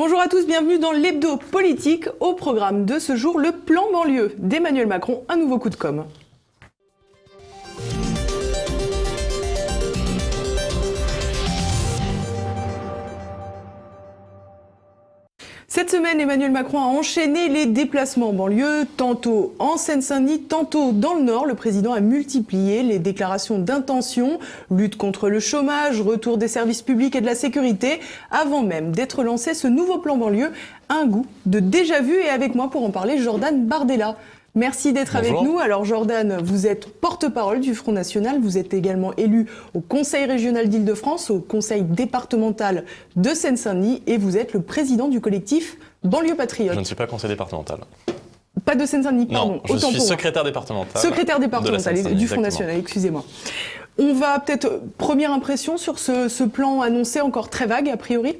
Bonjour à tous, bienvenue dans l'hebdo politique. Au programme de ce jour, le plan banlieue d'Emmanuel Macron, un nouveau coup de com'. Cette semaine, Emmanuel Macron a enchaîné les déplacements en banlieue, tantôt en Seine-Saint-Denis, tantôt dans le Nord. Le président a multiplié les déclarations d'intention, lutte contre le chômage, retour des services publics et de la sécurité. Avant même d'être lancé, ce nouveau plan banlieue a un goût de déjà-vu. Et avec moi pour en parler, Jordan Bardella. Merci d'être avec nous. Alors Jordan, vous êtes porte-parole du Front National, vous êtes également élu au Conseil régional d'Île-de-France, au Conseil départemental de Seine-Saint-Denis et vous êtes le président du collectif Banlieue Patriote. Je ne suis pas conseiller départemental. Pas de Seine-Saint-Denis, pardon. Non, je suis secrétaire départemental. Secrétaire départemental du Front exactement. National, excusez-moi. On va peut-être, première impression sur ce plan annoncé, encore très vague a priori ?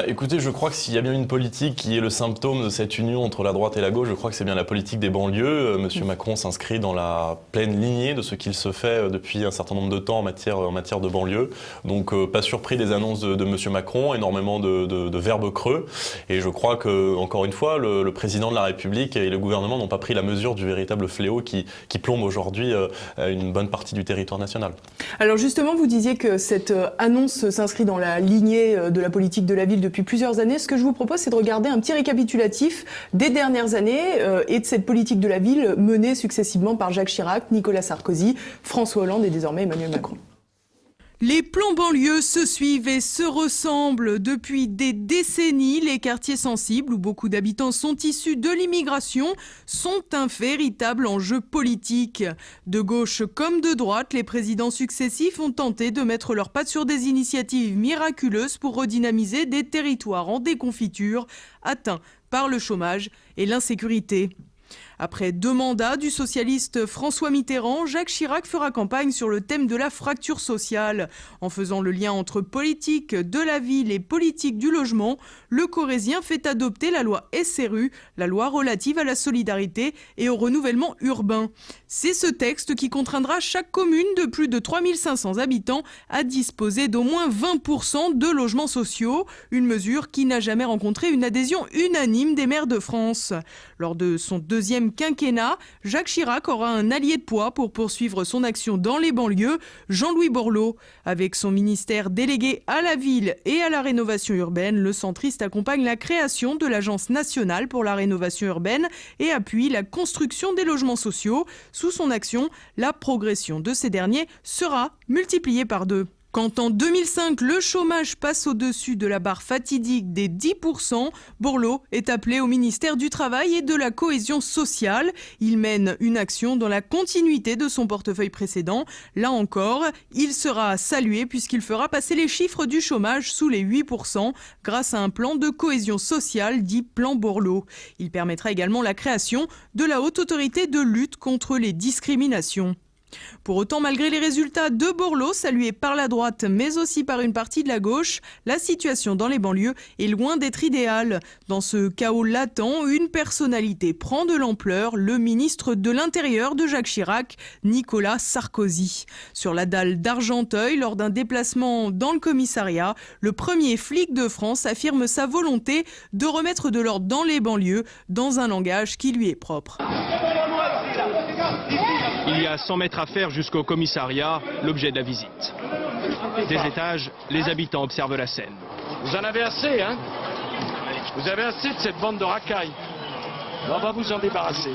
Écoutez, je crois que s'il y a bien une politique qui est le symptôme de cette union entre la droite et la gauche, je crois que c'est bien la politique des banlieues. Monsieur Macron s'inscrit dans la pleine lignée de ce qu'il se fait depuis un certain nombre de temps en matière de banlieue. Donc pas surpris des annonces de Monsieur Macron, énormément de verbes creux. Et je crois que, encore une fois, le président de la République et le gouvernement n'ont pas pris la mesure du véritable fléau qui plombe aujourd'hui une bonne partie du territoire national. Alors justement, vous disiez que cette annonce s'inscrit dans la lignée de la politique de la ville depuis plusieurs années. Ce que je vous propose, c'est de regarder un petit récapitulatif des dernières années et de cette politique de la ville menée successivement par Jacques Chirac, Nicolas Sarkozy, François Hollande et désormais Emmanuel Macron. Les plans banlieues se suivent et se ressemblent depuis des décennies. Les quartiers sensibles où beaucoup d'habitants sont issus de l'immigration sont un véritable enjeu politique. De gauche comme de droite, les présidents successifs ont tenté de mettre leurs pattes sur des initiatives miraculeuses pour redynamiser des territoires en déconfiture, atteints par le chômage et l'insécurité. Après 2 mandats du socialiste François Mitterrand, Jacques Chirac fera campagne sur le thème de la fracture sociale. En faisant le lien entre politique de la ville et politique du logement, le Corrézien fait adopter la loi SRU, la loi relative à la solidarité et au renouvellement urbain. C'est ce texte qui contraindra chaque commune de plus de 3500 habitants à disposer d'au moins 20% de logements sociaux, une mesure qui n'a jamais rencontré une adhésion unanime des maires de France. Lors de son deuxième quinquennat, Jacques Chirac aura un allié de poids pour poursuivre son action dans les banlieues, Jean-Louis Borloo. Avec son ministère délégué à la ville et à la rénovation urbaine, le centriste accompagne la création de l'Agence nationale pour la rénovation urbaine et appuie la construction des logements sociaux. Sous son action, la progression de ces derniers sera multipliée par 2. Quand en 2005, le chômage passe au-dessus de la barre fatidique des 10%, Borloo est appelé au ministère du Travail et de la Cohésion sociale. Il mène une action dans la continuité de son portefeuille précédent. Là encore, il sera salué puisqu'il fera passer les chiffres du chômage sous les 8% grâce à un plan de cohésion sociale dit plan Borloo. Il permettra également la création de la Haute Autorité de lutte contre les discriminations. Pour autant, malgré les résultats de Borloo, salués par la droite mais aussi par une partie de la gauche, la situation dans les banlieues est loin d'être idéale. Dans ce chaos latent, une personnalité prend de l'ampleur, le ministre de l'Intérieur de Jacques Chirac, Nicolas Sarkozy. Sur la dalle d'Argenteuil, lors d'un déplacement dans le commissariat, le premier flic de France affirme sa volonté de remettre de l'ordre dans les banlieues dans un langage qui lui est propre. Il y a 100 mètres à faire jusqu'au commissariat, l'objet de la visite. Des étages, les habitants observent la scène. Vous en avez assez, hein? Vous avez assez de cette bande de racailles. On va vous en débarrasser.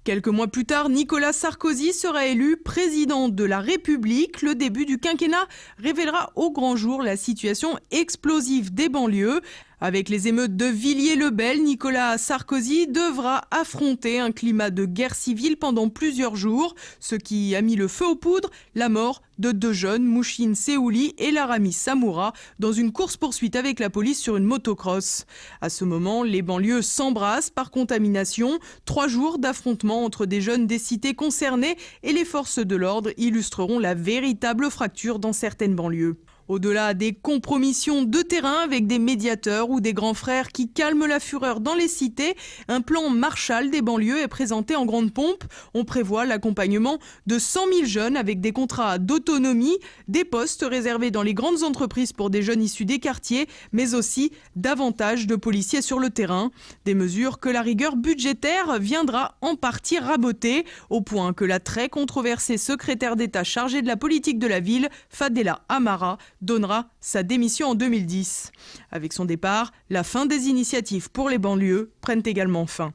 Quelques mois plus tard, Nicolas Sarkozy sera élu président de la République. Le début du quinquennat révélera au grand jour la situation explosive des banlieues. Avec les émeutes de Villiers-le-Bel, Nicolas Sarkozy devra affronter un climat de guerre civile pendant plusieurs jours, ce qui a mis le feu aux poudres, la mort de 2 jeunes, Mouchine Seouli et Larami Samoura, dans une course-poursuite avec la police sur une motocross. À ce moment, les banlieues s'embrassent par contamination. 3 jours d'affrontements entre des jeunes des cités concernées et les forces de l'ordre illustreront la véritable fracture dans certaines banlieues. Au-delà des compromissions de terrain avec des médiateurs ou des grands frères qui calment la fureur dans les cités, un plan Marshall des banlieues est présenté en grande pompe. On prévoit l'accompagnement de 100 000 jeunes avec des contrats d'autonomie, des postes réservés dans les grandes entreprises pour des jeunes issus des quartiers, mais aussi davantage de policiers sur le terrain. Des mesures que la rigueur budgétaire viendra en partie raboter, au point que la très controversée secrétaire d'État chargée de la politique de la ville, Fadela Amara, donnera sa démission en 2010. Avec son départ, la fin des initiatives pour les banlieues prennent également fin.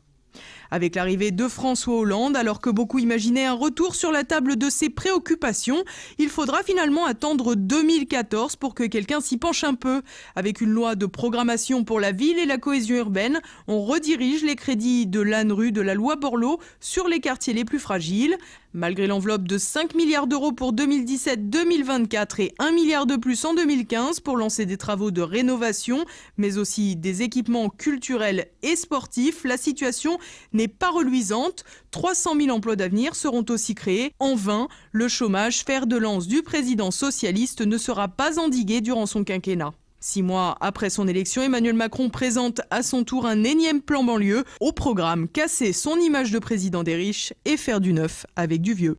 Avec l'arrivée de François Hollande, alors que beaucoup imaginaient un retour sur la table de ses préoccupations, il faudra finalement attendre 2014 pour que quelqu'un s'y penche un peu. Avec une loi de programmation pour la ville et la cohésion urbaine, on redirige les crédits de l'ANRU de la loi Borloo sur les quartiers les plus fragiles. Malgré l'enveloppe de 5 milliards d'euros pour 2017-2024 et 1 milliard de plus en 2015 pour lancer des travaux de rénovation, mais aussi des équipements culturels et sportifs, la situation n'est pas reluisante. 300 000 emplois d'avenir seront aussi créés. En vain, le chômage, fer de lance du président socialiste, ne sera pas endigué durant son quinquennat. 6 mois après son élection, Emmanuel Macron présente à son tour un énième plan banlieue. Au programme, casser son image de président des riches et faire du neuf avec du vieux.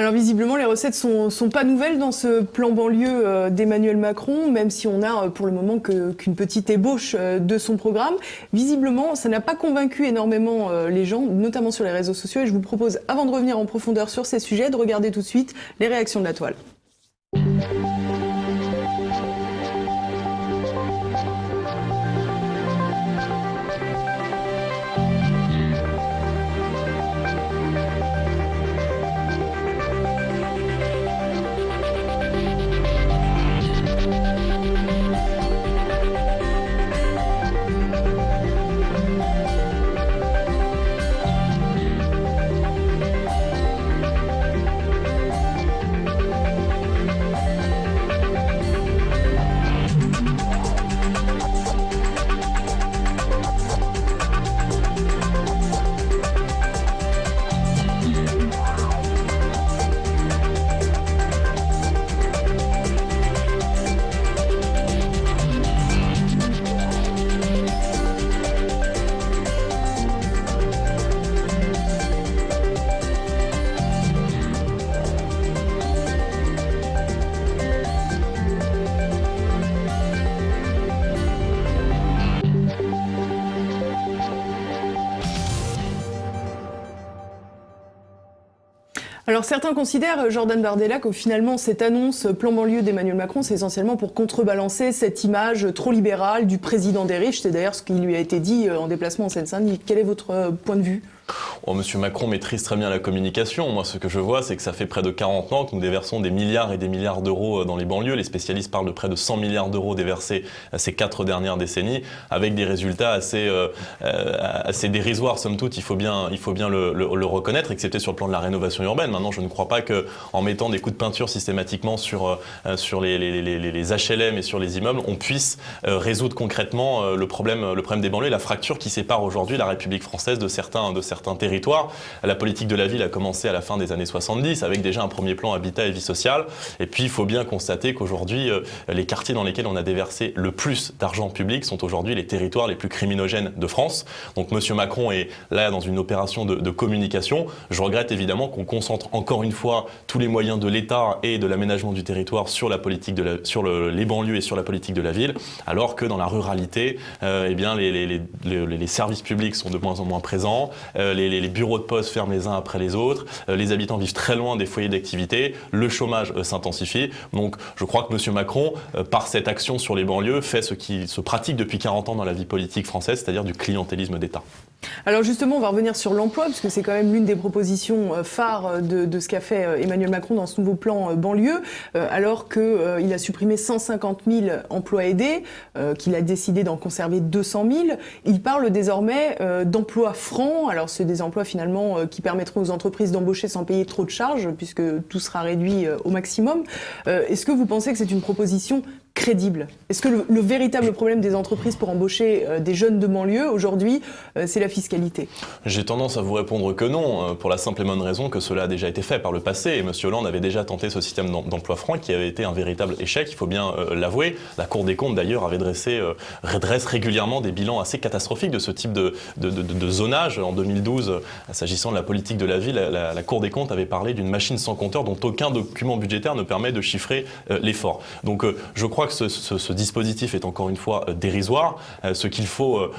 Alors visiblement, les recettes sont pas nouvelles dans ce plan banlieue d'Emmanuel Macron, même si on a pour le moment qu'une petite ébauche de son programme. Visiblement, ça n'a pas convaincu énormément les gens, notamment sur les réseaux sociaux. Et je vous propose, avant de revenir en profondeur sur ces sujets, de regarder tout de suite les réactions de la toile. Alors certains considèrent, Jordan Bardella, que finalement cette annonce plan banlieue d'Emmanuel Macron, c'est essentiellement pour contrebalancer cette image trop libérale du président des riches. C'est d'ailleurs ce qui lui a été dit en déplacement en Seine-Saint-Denis. Quel est votre point de vue ? Monsieur Macron maîtrise très bien la communication. Moi, ce que je vois, c'est que ça fait près de 40 ans que nous déversons des milliards et des milliards d'euros dans les banlieues. Les spécialistes parlent de près de 100 milliards d'euros déversés ces 4 dernières décennies, avec des résultats assez dérisoires, somme toute. Il faut bien le reconnaître, excepté sur le plan de la rénovation urbaine. Maintenant, je ne crois pas qu'en mettant des coups de peinture systématiquement sur les HLM et sur les immeubles, on puisse résoudre concrètement le problème des banlieues, la fracture qui sépare aujourd'hui la République française de certains territoires. La politique de la ville a commencé à la fin des années 70 avec déjà un premier plan habitat et vie sociale. Et puis il faut bien constater qu'aujourd'hui, les quartiers dans lesquels on a déversé le plus d'argent public sont aujourd'hui les territoires les plus criminogènes de France. Donc Monsieur Macron est là dans une opération de communication. Je regrette évidemment qu'on concentre encore une fois tous les moyens de l'État et de l'aménagement du territoire sur la politique les banlieues et sur la politique de la ville, alors que dans la ruralité, les services publics sont de moins en moins présents. Les bureaux de poste ferment les uns après les autres, les habitants vivent très loin des foyers d'activité, le chômage s'intensifie. Donc je crois que M. Macron, par cette action sur les banlieues, fait ce qui se pratique depuis 40 ans dans la vie politique française, c'est-à-dire du clientélisme d'État. Alors justement, on va revenir sur l'emploi, puisque c'est quand même l'une des propositions phares de ce qu'a fait Emmanuel Macron dans ce nouveau plan banlieue, alors qu'il a supprimé 150 000 emplois aidés, qu'il a décidé d'en conserver 200 000. Il parle désormais d'emplois francs. Alors c'est des emplois finalement qui permettront aux entreprises d'embaucher sans payer trop de charges, puisque tout sera réduit au maximum. Est-ce que vous pensez que c'est une proposition crédible? Est-ce que le véritable problème des entreprises pour embaucher des jeunes de banlieue aujourd'hui, c'est la fiscalité? J'ai tendance à vous répondre que non, pour la simple et bonne raison que cela a déjà été fait par le passé. Et M. Hollande avait déjà tenté ce système d'emploi franc qui avait été un véritable échec, il faut bien l'avouer. La Cour des comptes d'ailleurs avait redresse régulièrement des bilans assez catastrophiques de ce type de zonage. En 2012, s'agissant de la politique de la ville, la Cour des comptes avait parlé d'une machine sans compteur dont aucun document budgétaire ne permet de chiffrer l'effort. Donc je crois que ce dispositif est encore une fois dérisoire. Ce qu'il faut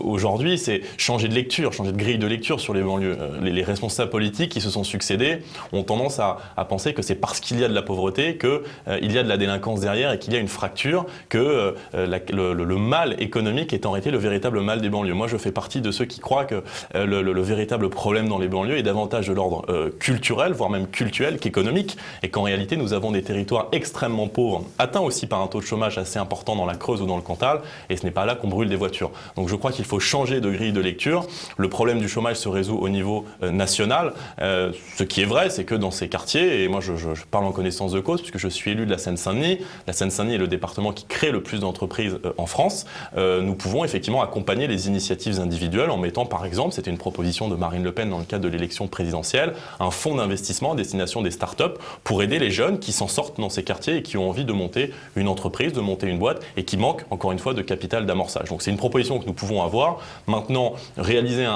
aujourd'hui, c'est changer de lecture, changer de grille de lecture sur les banlieues. Les responsables politiques qui se sont succédés ont tendance à penser que c'est parce qu'il y a de la pauvreté qu'il y a de la délinquance derrière et qu'il y a une fracture que le mal économique est en réalité le véritable mal des banlieues. Moi, je fais partie de ceux qui croient que le véritable problème dans les banlieues est davantage de l'ordre culturel, voire même cultuel qu'économique, et qu'en réalité, nous avons des territoires extrêmement pauvres, atteints aussi par un taux de chômage assez important dans la Creuse ou dans le Cantal, et ce n'est pas là qu'on brûle des voitures. Donc je crois qu'il faut changer de grille de lecture. Le problème du chômage se résout au niveau national. Ce qui est vrai, c'est que dans ces quartiers, et moi je parle en connaissance de cause, puisque je suis élu de la Seine-Saint-Denis est le département qui crée le plus d'entreprises en France, nous pouvons effectivement accompagner les initiatives individuelles en mettant par exemple, c'était une proposition de Marine Le Pen dans le cadre de l'élection présidentielle, un fonds d'investissement à destination des startups pour aider les jeunes qui s'en sortent dans ces quartiers et qui ont envie de monter une entreprise, de monter une boîte et qui manquent encore une fois de capital d'amorçage. Donc c'est une proposition que nous pouvons avoir. Maintenant, réaliser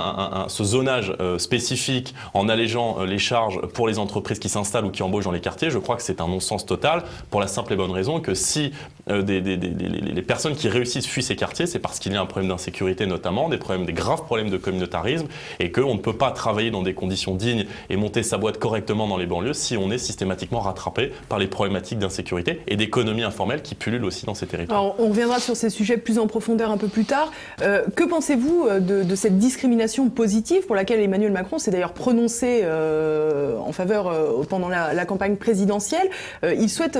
ce zonage spécifique en allégeant les charges pour les entreprises qui s'installent ou qui embauchent dans les quartiers, je crois que c'est un non-sens total pour la simple et bonne raison que si les personnes qui réussissent fuient ces quartiers, c'est parce qu'il y a un problème d'insécurité notamment, des graves problèmes de communautarisme et qu'on ne peut pas travailler dans des conditions dignes et monter sa boîte correctement dans les banlieues si on est systématiquement rattrapé par les problématiques d'insécurité et d'économie informelle qui pullulent aussi dans ces territoires. Alors, on reviendra sur ces sujets plus en profondeur un peu plus tard. Que pensez-vous de cette discrimination positive pour laquelle Emmanuel Macron s'est d'ailleurs prononcé en faveur pendant la campagne présidentielle? Il souhaite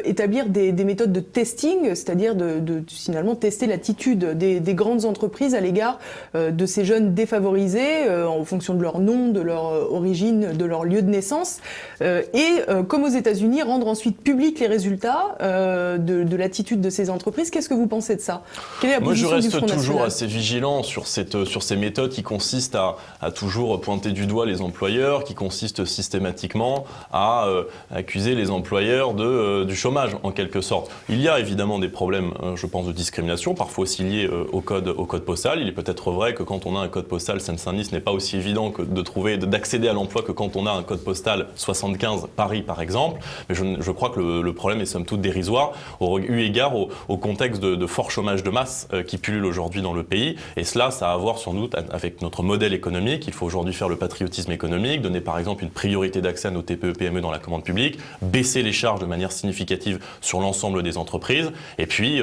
établir des méthodes de testing, c'est-à-dire de finalement tester l'attitude des grandes entreprises à l'égard de ces jeunes défavorisés en fonction de leur nom, de leur origine, de leur lieu de naissance, et comme aux États-Unis, rendre ensuite publics les résultats de l'attitude de ces entreprises. Qu'est-ce que vous pensez de ça? Quelle est la position du Front National? Moi, je reste toujours assez vigilant sur ces méthodes qui consistent à toujours pointer du doigt les employeurs, qui consistent systématiquement à accuser les employeurs du chômage, en quelque sorte. Il y a évidemment des problèmes, je pense, de discrimination, parfois aussi liés au code postal. Il est peut-être vrai que quand on a un code postal Seine-Saint-Denis, ce n'est pas aussi évident que d'accéder à l'emploi que quand on a un code postal 75 Paris, par exemple. Mais je crois que le problème est somme toute dérisoire, eu égard au contexte de fort chômage de masse qui pullule aujourd'hui dans le pays. Et cela, ça a à voir sans doute avec notre modèle économique. Il faut aujourd'hui faire le patriotisme économique, donner par exemple une priorité d'accès à nos TPE-PME dans la commande publique, baisser les charges de manière significative sur l'ensemble des entreprises, et puis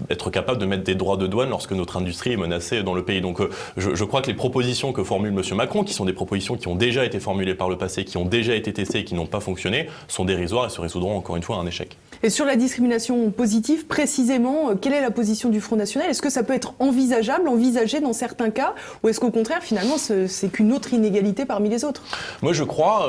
être capable de mettre des droits de douane lorsque notre industrie est menacée dans le pays. Donc je crois que les propositions que formule M. Macron, qui sont des propositions qui ont déjà été formulées par le passé, qui ont déjà été testées et qui n'ont pas fonctionné, sont dérisoires et se résoudront encore une fois à un échec. Et sur la discrimination positive, précisément, quelle est la position du Front National? Est-ce que ça peut être envisagé dans certains cas, ou est-ce qu'au contraire, finalement, c'est qu'une autre inégalité parmi les autres? Moi, je crois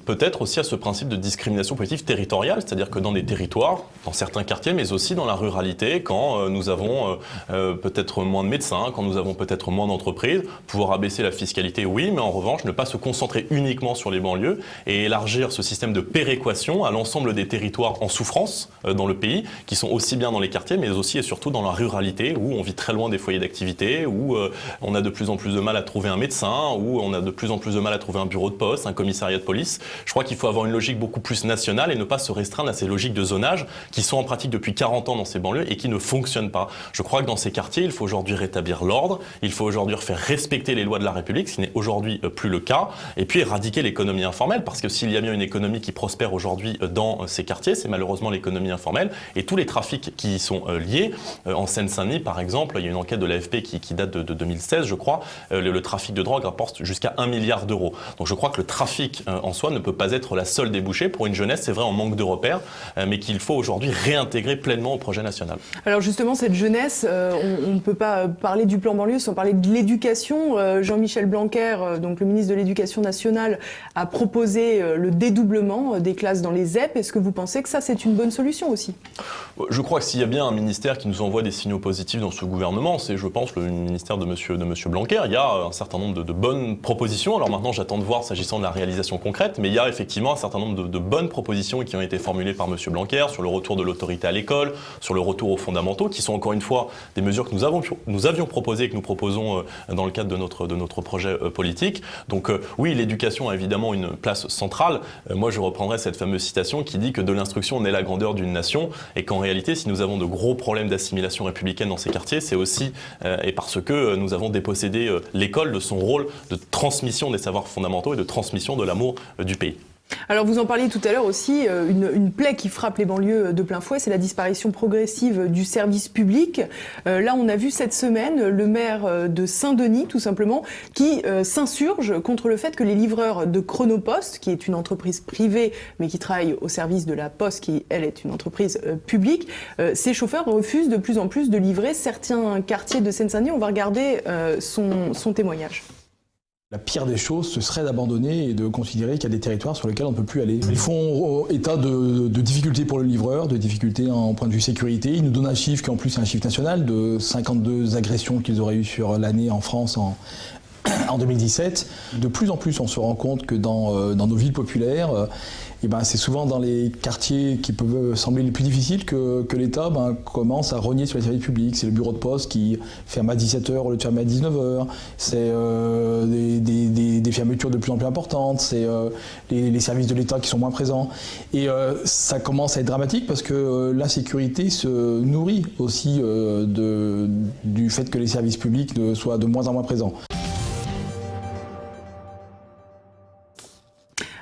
peut-être aussi à ce principe de discrimination positive territoriale, c'est-à-dire que dans des territoires, dans certains quartiers, mais aussi dans la ruralité, quand nous avons peut-être moins de médecins, quand nous avons peut-être moins d'entreprises, pouvoir abaisser la fiscalité, oui, mais en revanche, ne pas se concentrer uniquement sur les banlieues et élargir ce système de péréquation à l'ensemble des territoires en souffrance dans le pays, qui sont aussi bien dans les quartiers, mais aussi et surtout dans la ruralité, où on vit très loin des foyers d'activité, où on a de plus en plus de mal à trouver un médecin, où on a de plus en plus de mal à trouver un bureau de poste, un commissariat de police. Je crois qu'il faut avoir une logique beaucoup plus nationale et ne pas se restreindre à ces logiques de zonage qui sont en pratique depuis 40 ans dans ces banlieues et qui ne fonctionnent pas. Je crois que dans ces quartiers, il faut aujourd'hui rétablir l'ordre, il faut aujourd'hui faire respecter les lois de la République, ce qui n'est aujourd'hui plus le cas, et puis éradiquer l'économie informelle, parce que s'il y a bien une économie qui prospère aujourd'hui dans ces quartiers, c'est malheureusement l'économie informelle et tous les trafics qui y sont liés. En Seine-Saint-Denis, par exemple, il y a une enquête de l'AFP qui date de 2016, je crois, le trafic de drogue rapporte jusqu'à 1 milliard d'euros. Donc je crois que le trafic en soi ne peut pas être la seule débouchée pour une jeunesse, c'est vrai, en manque de repères, mais qu'il faut aujourd'hui réintégrer pleinement au projet national. Alors justement, cette jeunesse, on ne peut pas parler du plan banlieue sans parler de l'éducation. Jean-Michel Blanquer, donc le ministre de l'Éducation nationale, a proposé le dédoublement des classes dans les ZEP. Est-ce que vous pensez que ça, c'est est une bonne solution aussi. Je crois que s'il y a bien un ministère qui nous envoie des signaux positifs dans ce gouvernement, c'est, je pense, le ministère de Monsieur Blanquer. Il y a un certain nombre de bonnes propositions. Alors maintenant, j'attends de voir s'agissant de la réalisation concrète, mais il y a effectivement un certain nombre de bonnes propositions qui ont été formulées par Monsieur Blanquer sur le retour de l'autorité à l'école, sur le retour aux fondamentaux, qui sont encore une fois des mesures que nous avions proposées et que nous proposons dans le cadre de notre projet politique. Donc oui, l'éducation a évidemment une place centrale. Moi, je reprendrai cette fameuse citation qui dit que de l'instruction naît la grandeur d'une nation, et qu'en réalité, si nous avons de gros problèmes d'assimilation républicaine dans ces quartiers, c'est aussi et parce que nous avons dépossédé l'école de son rôle de transmission des savoirs fondamentaux et de transmission de l'amour du pays. Alors vous en parliez tout à l'heure aussi, une plaie qui frappe les banlieues de plein fouet, c'est la disparition progressive du service public. Là, on a vu cette semaine le maire de Saint-Denis, tout simplement, qui s'insurge contre le fait que les livreurs de Chronopost, qui est une entreprise privée, mais qui travaille au service de la Poste, qui, elle, est une entreprise publique, ces chauffeurs refusent de plus en plus de livrer certains quartiers de Seine-Saint-Denis. On va regarder son témoignage. La pire des choses, ce serait d'abandonner et de considérer qu'il y a des territoires sur lesquels on ne peut plus aller. Ils font état de difficultés pour le livreur, de difficultés en point de vue sécurité. Ils nous donnent un chiffre qui en plus est un chiffre national de 52 agressions qu'ils auraient eues sur l'année en France en 2017. De plus en plus, on se rend compte que dans nos villes populaires, c'est souvent dans les quartiers qui peuvent sembler les plus difficiles que l'État commence à rogner sur les services publics. C'est le bureau de poste qui ferme à 17h au lieu de fermer à 19h. C'est des fermetures de plus en plus importantes. C'est les services de l'État qui sont moins présents. Et ça commence à être dramatique parce que l'insécurité se nourrit aussi du fait que les services publics soient de moins en moins présents.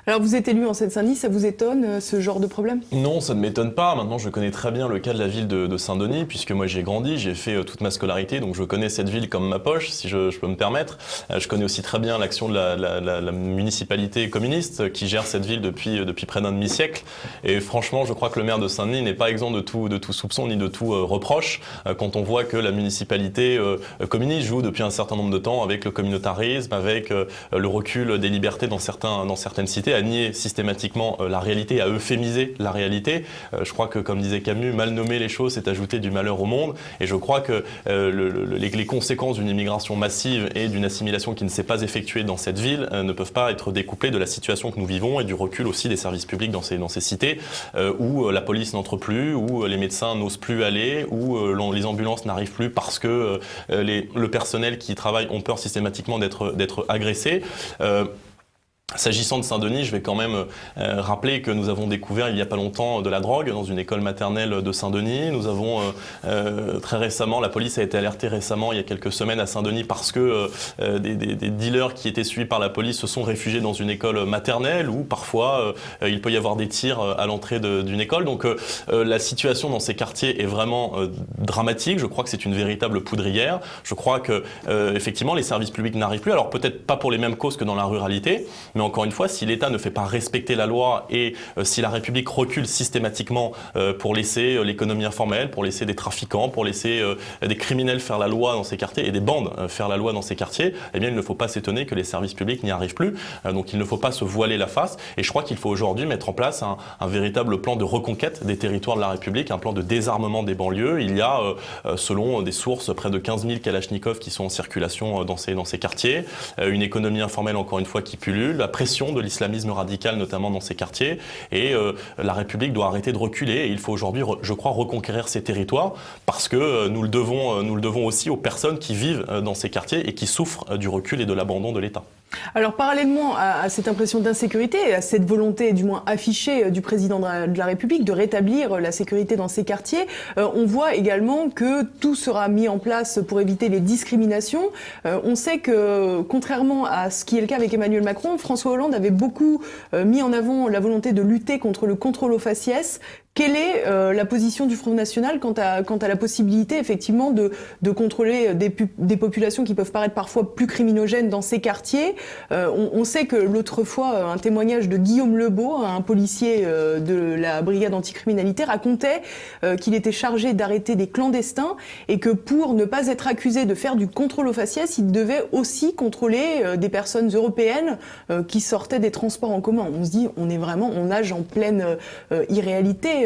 Alors vous êtes élu en Seine-Saint-Denis, ça vous étonne ce genre de problème ? Non, ça ne m'étonne pas. Maintenant, je connais très bien le cas de la ville de Saint-Denis, puisque moi j'ai grandi, j'ai fait toute ma scolarité, donc je connais cette ville comme ma poche, si je peux me permettre. Je connais aussi très bien l'action de la municipalité communiste qui gère cette ville depuis près d'un demi-siècle. Et franchement, je crois que le maire de Saint-Denis n'est pas exempt de tout soupçon ni de tout reproche quand on voit que la municipalité communiste joue depuis un certain nombre de temps avec le communautarisme, avec le recul des libertés dans certaines cités, à nier systématiquement la réalité, à euphémiser la réalité. Je crois que, comme disait Camus, mal nommer les choses, c'est ajouter du malheur au monde. Et je crois que les conséquences d'une immigration massive et d'une assimilation qui ne s'est pas effectuée dans cette ville ne peuvent pas être découplées de la situation que nous vivons et du recul aussi des services publics dans ces cités où la police n'entre plus, où les médecins n'osent plus aller, où les ambulances n'arrivent plus parce que le personnel qui travaille ont peur systématiquement d'être agressé. S'agissant de Saint-Denis, je vais quand même rappeler que nous avons découvert il n'y a pas longtemps de la drogue dans une école maternelle de Saint-Denis. Nous avons très récemment, la police a été alertée récemment, il y a quelques semaines à Saint-Denis, parce que des dealers qui étaient suivis par la police se sont réfugiés dans une école maternelle où parfois il peut y avoir des tirs à l'entrée d'une école. Donc la situation dans ces quartiers est vraiment dramatique. Je crois que c'est une véritable poudrière. Je crois que effectivement les services publics n'arrivent plus. Alors peut-être pas pour les mêmes causes que dans la ruralité, mais encore une fois, si l'État ne fait pas respecter la loi et si la République recule systématiquement pour laisser l'économie informelle, pour laisser des trafiquants, pour laisser des criminels faire la loi dans ces quartiers et des bandes faire la loi dans ces quartiers, eh bien il ne faut pas s'étonner que les services publics n'y arrivent plus. Donc il ne faut pas se voiler la face. Et je crois qu'il faut aujourd'hui mettre en place un véritable plan de reconquête des territoires de la République, un plan de désarmement des banlieues. Il y a, selon des sources, près de 15 000 kalachnikovs qui sont en circulation dans ces quartiers, une économie informelle encore une fois qui pullule, la pression de l'islamisme radical notamment dans ces quartiers, et la République doit arrêter de reculer, et il faut aujourd'hui, je crois, reconquérir ces territoires parce que nous le devons aussi aux personnes qui vivent dans ces quartiers et qui souffrent du recul et de l'abandon de l'État. Alors parallèlement à cette impression d'insécurité et à cette volonté du moins affichée du président de la République de rétablir la sécurité dans ces quartiers, on voit également que tout sera mis en place pour éviter les discriminations. On sait que contrairement à ce qui est le cas avec Emmanuel Macron, François Hollande avait beaucoup mis en avant la volonté de lutter contre le contrôle aux faciès. Quelle est la position du Front National quant à la possibilité effectivement de contrôler des populations qui peuvent paraître parfois plus criminogènes dans ces quartiers? On sait que l'autre fois, un témoignage de Guillaume Lebeau, un policier de la brigade anticriminalité, racontait qu'il était chargé d'arrêter des clandestins et que pour ne pas être accusé de faire du contrôle aux faciès, il devait aussi contrôler des personnes européennes qui sortaient des transports en commun. On se dit, on nage en pleine irréalité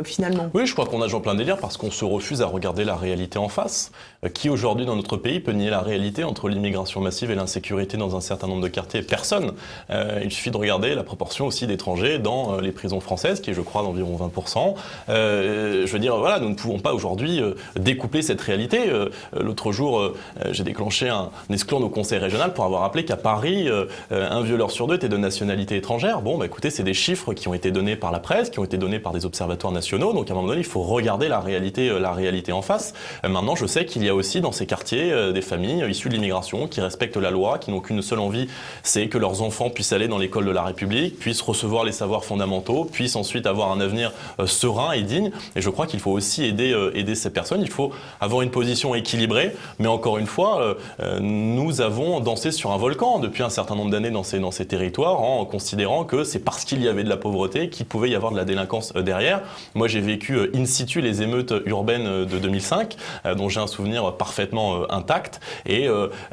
finalement. Oui, je crois qu'on nage en plein délire parce qu'on se refuse à regarder la réalité en face. Qui aujourd'hui dans notre pays peut nier la réalité entre l'immigration massive et l'insécurité dans un certain nombre de quartiers? Personne. Il suffit de regarder la proportion aussi d'étrangers dans les prisons françaises, qui est je crois d'environ 20%. Je veux dire, voilà, nous ne pouvons pas aujourd'hui découpler cette réalité. L'autre jour, j'ai déclenché un esclandre au conseil régional pour avoir appelé qu'à Paris, un violeur sur deux était de nationalité étrangère. Bon, bah écoutez, c'est des chiffres qui ont été donnés par la presse, qui ont été donnés par des observatoires nationaux. Donc à un moment donné, il faut regarder la réalité en face. Maintenant, je sais qu'il y a aussi dans ces quartiers des familles issues de l'immigration qui respectent la loi, qui n'ont qu'une seule envie, c'est que leurs enfants puissent aller dans l'école de la République, puissent recevoir les savoirs fondamentaux, puissent ensuite avoir un avenir serein et digne. Et je crois qu'il faut aussi aider ces personnes. Il faut avoir une position équilibrée. Mais encore une fois, nous avons dansé sur un volcan depuis un certain nombre d'années dans ces territoires en considérant que c'est parce qu'il y avait de la pauvreté qu'il pouvait y avoir de la délinquance derrière. Moi, j'ai vécu in situ les émeutes urbaines de 2005, dont j'ai un souvenir parfaitement intact. Et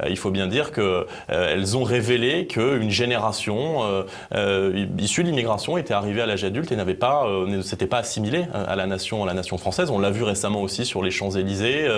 il faut bien dire qu'elles ont révélé qu'une génération issue de l'immigration était arrivée à l'âge adulte et ne s'était pas assimilée à la nation française. On l'a vu récemment aussi sur les Champs-Élysées,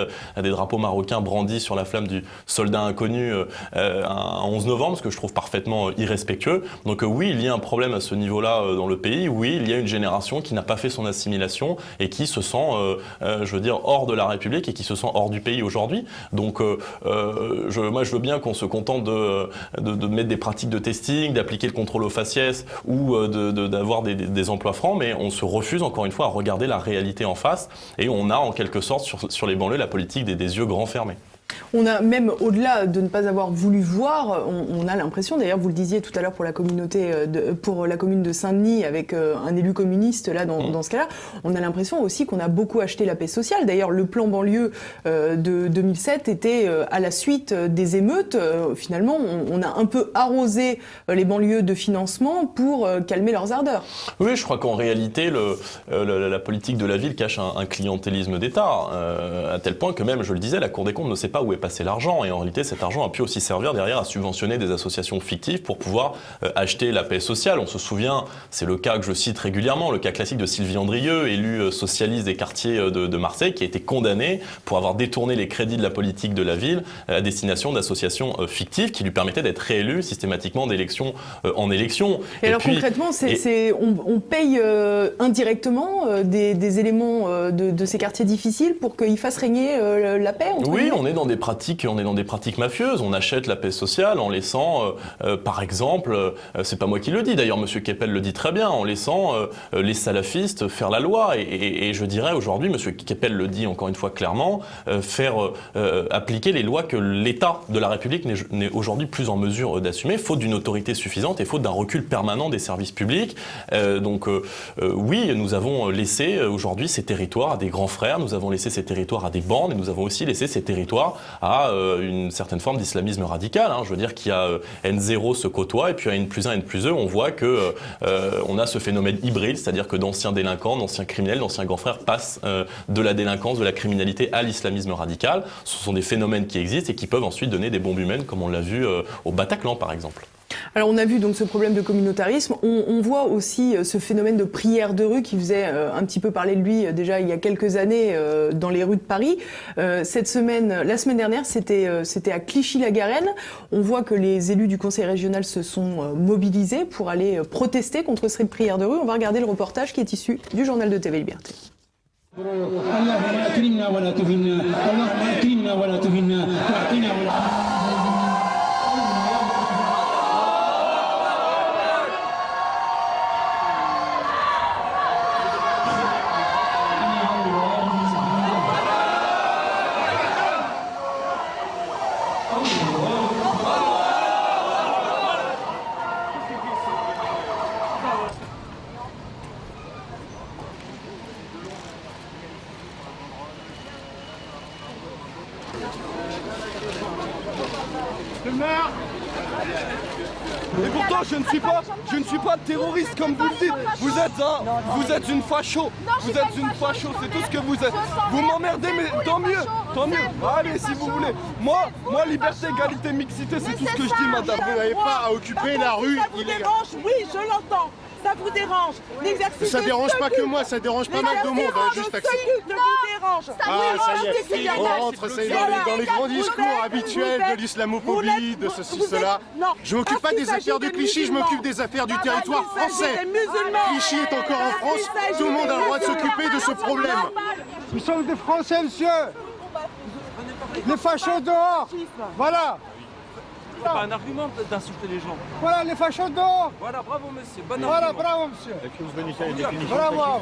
des drapeaux marocains brandis sur la flamme du soldat inconnu un 11 novembre, ce que je trouve parfaitement irrespectueux. Donc oui, il y a un problème à ce niveau-là dans le pays. Oui, il y a une génération qui n'a pas fait son assimilation et qui se sent, je veux dire, hors de la République et qui se sent hors du pays aujourd'hui. Donc moi, je veux bien qu'on se contente de mettre des pratiques de testing, d'appliquer le contrôle au faciès ou d'avoir des emplois francs, mais on se refuse encore une fois à regarder la réalité en face et on a en quelque sorte sur les banlieues la politique des yeux grands fermés. On a même, au-delà de ne pas avoir voulu voir, on a l'impression, d'ailleurs vous le disiez tout à l'heure pour la communauté, pour la commune de Saint-Denis avec un élu communiste là dans ce cas-là, on a l'impression aussi qu'on a beaucoup acheté la paix sociale. D'ailleurs le plan banlieue de 2007 était à la suite des émeutes. Finalement on a un peu arrosé les banlieues de financement pour calmer leurs ardeurs. Oui, je crois qu'en réalité la politique de la ville cache un clientélisme d'État, à tel point que même, je le disais, la Cour des comptes ne sait pas où est passé l'argent et en réalité cet argent a pu aussi servir derrière à subventionner des associations fictives pour pouvoir acheter la paix sociale. On se souvient, c'est le cas que je cite régulièrement, le cas classique de Sylvie Andrieux, élue socialiste des quartiers de Marseille, qui a été condamnée pour avoir détourné les crédits de la politique de la ville à destination d'associations fictives qui lui permettaient d'être réélue systématiquement d'élection en élection. Et alors puis, concrètement, on paye indirectement des éléments de ces quartiers difficiles pour qu'ils fassent régner la paix. Oui, on est dans des pratiques mafieuses. On achète la paix sociale en laissant, par exemple, c'est pas moi qui le dis, d'ailleurs Monsieur Keppel le dit très bien, en laissant les salafistes faire la loi. Et je dirais aujourd'hui, Monsieur Keppel le dit encore une fois clairement, faire appliquer les lois que l'État de la République n'est aujourd'hui plus en mesure d'assumer, faute d'une autorité suffisante et faute d'un recul permanent des services publics. Oui, nous avons laissé aujourd'hui ces territoires à des grands frères, nous avons laissé ces territoires à des bandes et nous avons aussi laissé ces territoires à une certaine forme d'islamisme radical. Je veux dire qu'il y a N0 se côtoie et puis à N+1, N+2, on voit que on a ce phénomène hybride, c'est-à-dire que d'anciens délinquants, d'anciens criminels, d'anciens grands frères passent de la délinquance, de la criminalité à l'islamisme radical. Ce sont des phénomènes qui existent et qui peuvent ensuite donner des bombes humaines, comme on l'a vu au Bataclan par exemple. Alors on a vu donc ce problème de communautarisme, on voit aussi ce phénomène de prière de rue qui faisait un petit peu parler de lui déjà il y a quelques années dans les rues de Paris. La semaine dernière, c'était à Clichy-la-Garenne. On voit que les élus du conseil régional se sont mobilisés pour aller protester contre cette prière de rue. On va regarder le reportage qui est issu du journal de TV Liberté. Et pourtant je ne suis pas terroriste comme vous le dites. Vous êtes une facho. Vous êtes une facho, c'est tout ce que vous êtes. Vous m'emmerdez, mais tant mieux. Allez, si vous voulez. Moi, liberté, égalité, mixité, c'est tout ce que je dis, madame. Vous n'avez pas à occuper la rue. Ça vous dérange, oui, je l'entends. Ça vous dérange. L'exercice Ça dérange pas que moi, ça dérange pas mal de monde. Juste accepter. vous dérange. Ça y est, on rentre dans les grands discours habituels de l'islamophobie, de ceci, cela. Je m'occupe pas des affaires de Clichy, je m'occupe des affaires du territoire français. Clichy est encore en France, tout le monde a le droit de s'occuper de ce problème. Nous sommes des Français, monsieur. Les fachos dehors. Voilà. C'est pas un argument d'insulter les gens. Voilà, les fachos dehors. Voilà, bravo monsieur. Bon voilà, argument. bravo monsieur. Bravo.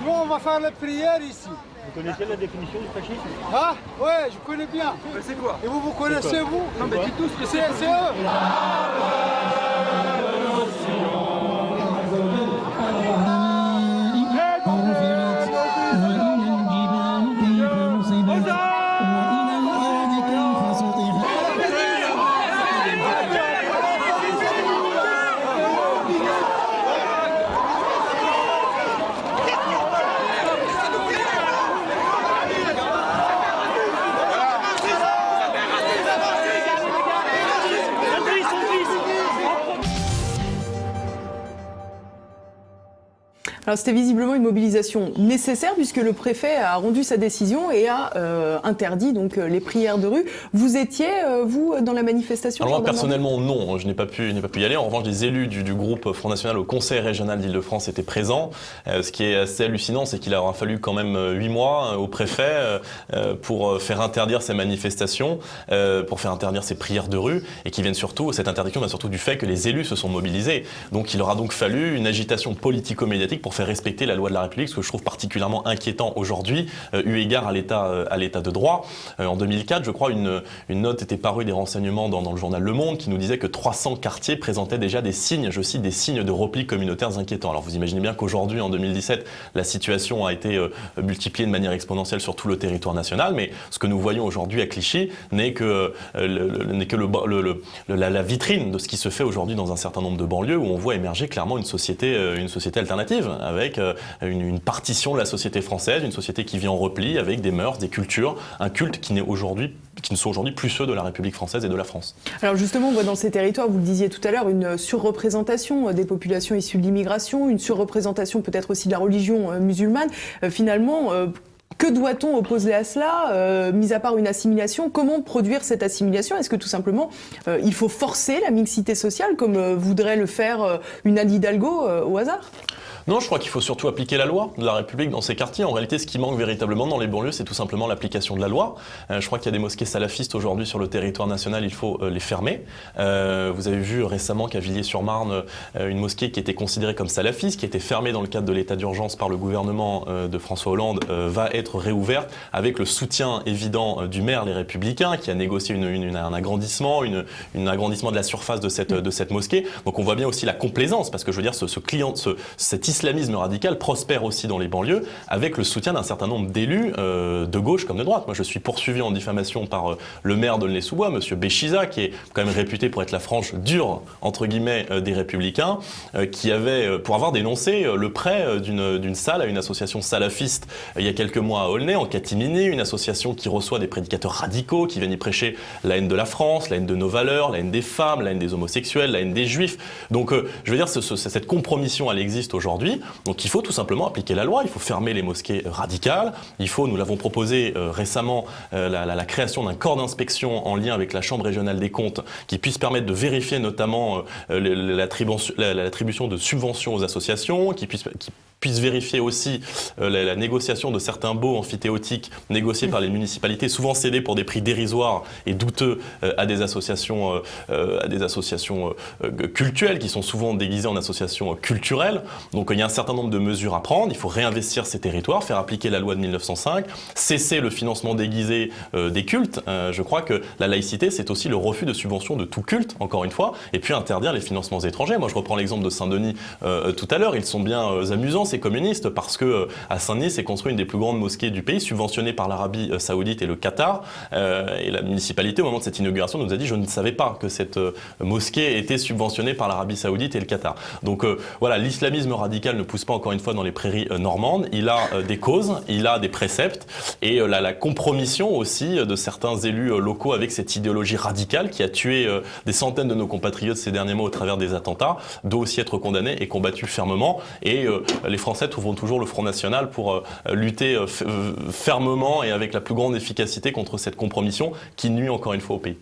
Nous, on va faire la prière ici. Vous connaissez la définition du fascisme? Ah, ouais, je connais bien. C'est quoi? Et vous connaissez, vous? Non, mais dites tous que c'est eux. Alors c'était visiblement une mobilisation nécessaire puisque le préfet a rendu sa décision et a interdit donc les prières de rue. Vous étiez vous dans la manifestation? Alors moi personnellement non, je n'ai pas pu y aller. En revanche, les élus du groupe Front National au Conseil régional d'Île-de-France étaient présents. Ce qui est assez hallucinant, c'est qu'il aura fallu quand même 8 mois au préfet pour faire interdire ces manifestations, pour faire interdire ces prières de rue, et qui viennent surtout, cette interdiction vient surtout du fait que les élus se sont mobilisés. Donc il aura donc fallu une agitation politico-médiatique pour faire respecter la loi de la République, ce que je trouve particulièrement inquiétant aujourd'hui, eu égard à l'état de droit. En 2004, je crois, une note était parue des renseignements dans le journal Le Monde qui nous disait que 300 quartiers présentaient déjà des signes, je cite, des signes de repli communautaires inquiétants. Alors vous imaginez bien qu'aujourd'hui, en 2017, la situation a été multipliée de manière exponentielle sur tout le territoire national, mais ce que nous voyons aujourd'hui à Clichy n'est que la vitrine de ce qui se fait aujourd'hui dans un certain nombre de banlieues où on voit émerger clairement une société alternative, avec une partition de la société française, une société qui vit en repli, avec des mœurs, des cultures, un culte qui ne sont aujourd'hui plus ceux de la République française et de la France. Alors justement, on voit dans ces territoires, vous le disiez tout à l'heure, une surreprésentation des populations issues de l'immigration, une surreprésentation peut-être aussi de la religion musulmane. Finalement, que doit-on opposer à cela, mis à part une assimilation? Comment produire cette assimilation? Est-ce que tout simplement, il faut forcer la mixité sociale, comme voudrait le faire une Anne Hidalgo au hasard? Non, je crois qu'il faut surtout appliquer la loi de la République dans ces quartiers. En réalité, ce qui manque véritablement dans les banlieues, c'est tout simplement l'application de la loi. Je crois qu'il y a des mosquées salafistes aujourd'hui sur le territoire national, il faut les fermer. Vous avez vu récemment qu'à Villiers-sur-Marne, une mosquée qui était considérée comme salafiste, qui était fermée dans le cadre de l'état d'urgence par le gouvernement de François Hollande, va être réouverte avec le soutien évident du maire Les Républicains, qui a négocié un agrandissement, un agrandissement de la surface de cette mosquée. Donc on voit bien aussi la complaisance, parce que je veux dire, cet islamisme radical prospère aussi dans les banlieues avec le soutien d'un certain nombre d'élus de gauche comme de droite. Moi, je suis poursuivi en diffamation par le maire de Aulnay-sous-Bois, monsieur Béchiza, qui est quand même réputé pour être la frange dure, entre guillemets, des Républicains, qui avait, pour avoir dénoncé le prêt d'une salle à une association salafiste il y a quelques mois à Aulnay, en catimini, une association qui reçoit des prédicateurs radicaux qui viennent y prêcher la haine de la France, la haine de nos valeurs, la haine des femmes, la haine des homosexuels, la haine des juifs. Donc, je veux dire, cette compromission, elle existe aujourd'hui. Donc il faut tout simplement appliquer la loi, il faut fermer les mosquées radicales, nous l'avons proposé récemment, la création d'un corps d'inspection en lien avec la Chambre régionale des comptes qui puisse permettre de vérifier notamment l'attribution de subventions aux associations, qui puisse vérifier aussi la négociation de certains baux amphithéotiques négociés par les municipalités, souvent cédés pour des prix dérisoires et douteux à des associations cultuelles qui sont souvent déguisées en associations culturelles. Donc il y a un certain nombre de mesures à prendre. Il faut réinvestir ces territoires, faire appliquer la loi de 1905, cesser le financement déguisé des cultes. Je crois que la laïcité, c'est aussi le refus de subvention de tout culte, encore une fois, et puis interdire les financements étrangers. Moi, je reprends l'exemple de Saint-Denis tout à l'heure. Ils sont bien amusants, c'est communiste parce que à Saint-Denis s'est construit une des plus grandes mosquées du pays, subventionnée par l'Arabie Saoudite et le Qatar. Et la municipalité, au moment de cette inauguration, nous a dit: je ne savais pas que cette mosquée était subventionnée par l'Arabie Saoudite et le Qatar. Donc voilà, l'islamisme radical ne pousse pas encore une fois dans les prairies normandes. Il a des causes, il a des préceptes, et la compromission aussi de certains élus locaux avec cette idéologie radicale qui a tué des centaines de nos compatriotes ces derniers mois au travers des attentats, doit aussi être condamnée et combattue fermement. Et les Français trouveront toujours le Front National pour lutter fermement et avec la plus grande efficacité contre cette compromission qui nuit encore une fois au pays.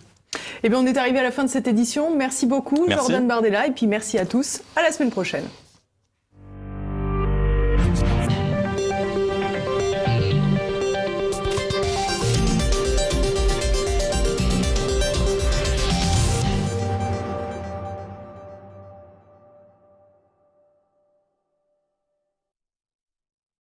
Eh bien, on est arrivé à la fin de cette édition. Merci beaucoup, Merci. Jordan Bardella, et puis merci à tous. À la semaine prochaine.